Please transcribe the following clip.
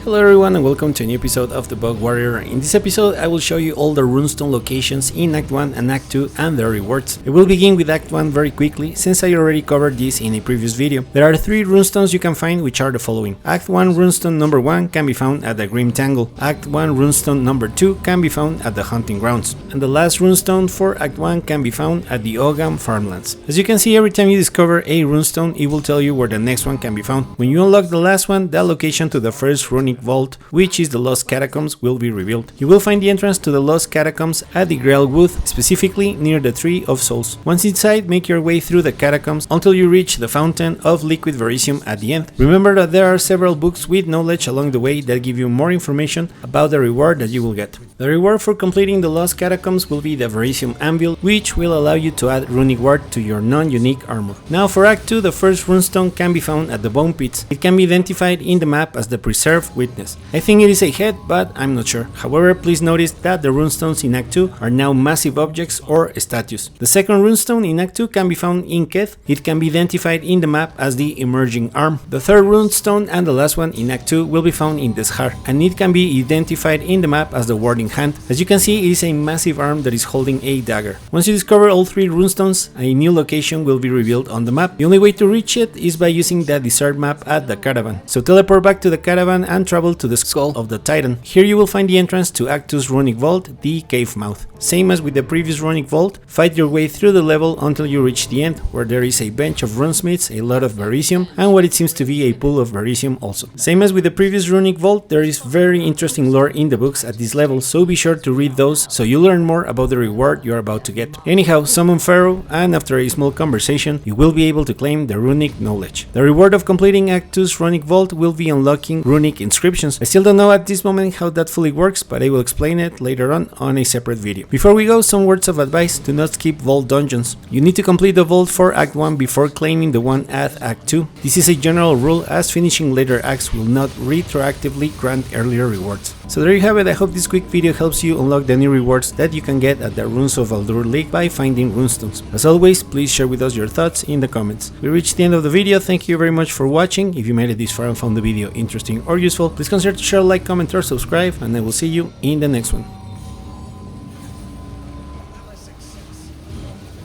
Hello everyone and welcome to a new episode of the Bug Warrior. In this episode I will show you all the Runestone locations in Act 1 and Act 2 and their rewards. I will begin with Act 1 very quickly since I already covered this in a previous video. There are 3 runestones you can find, which are the following. Act 1 runestone number 1 can be found at the Grimtangle. Act 1 runestone number 2 can be found at the Hunting Grounds. And the last runestone for Act 1 can be found at the Ogham Farmlands. As you can see, every time you discover a runestone it will tell you where the next one can be found. When you unlock the last one, the location to the first Runic Vault, which is the Lost Catacombs, will be revealed. You will find the entrance to the Lost Catacombs at the Grail Wood, specifically near the Tree of Souls. Once inside, make your way through the catacombs until you reach the Fountain of Liquid Verisium at the end. Remember that there are several books with knowledge along the way that give you more information about the reward that you will get. The reward for completing the Lost Catacombs will be the Verisium Anvil, which will allow you to add Runic Ward to your non-unique armor. Now for Act 2, the first runestone can be found at the Bone Pits. It can be identified in the map as the Preserved Witness. I think it is a head, but I'm not sure. However, please notice that the runestones in Act 2 are now massive objects or statues. The second runestone in Act 2 can be found in Keth. It can be identified in the map as the Emerging Arm. The third runestone and the last one in Act 2 will be found in Deshar, and it can be identified in the map as the Warding Hand. As you can see, it is a massive arm that is holding a dagger. Once you discover all 3 runestones, a new location will be revealed on the map. The only way to reach it is by using the desert map at the caravan. So teleport back to the caravan and travel to the skull of the Titan. Here you will find the entrance to Act 2's Runic Vault, the Cave Mouth. Same as with the previous Runic Vault, fight your way through the level until you reach the end, where there is a bench of runesmiths, a lot of Verisium, and what it seems to be a pool of Verisium also. Same as with the previous Runic Vault, there is very interesting lore in the books at this level, so be sure to read those so you learn more about the reward you are about to get. Anyhow, summon Pharaoh, and after a small conversation, you will be able to claim the Runic Knowledge. The reward of completing Act 2's Runic Vault will be unlocking Runic Inscriptions. I still don't know at this moment how that fully works, but I will explain it later on a separate video. Before we go, some words of advice: do not skip vault dungeons. You need to complete the vault for Act 1 before claiming the one at Act 2. This is a general rule, as finishing later acts will not retroactively grant earlier rewards. So there you have it. I hope this quick video helps you unlock the new rewards that you can get at the Runes of Aldur League by finding runestones. As always, please share with us your thoughts in the comments. We reached the end of the video. Thank you very much for watching. If you made it this far and found the video interesting or useful, please consider to share, like, comment or subscribe, and I will see you in the next one.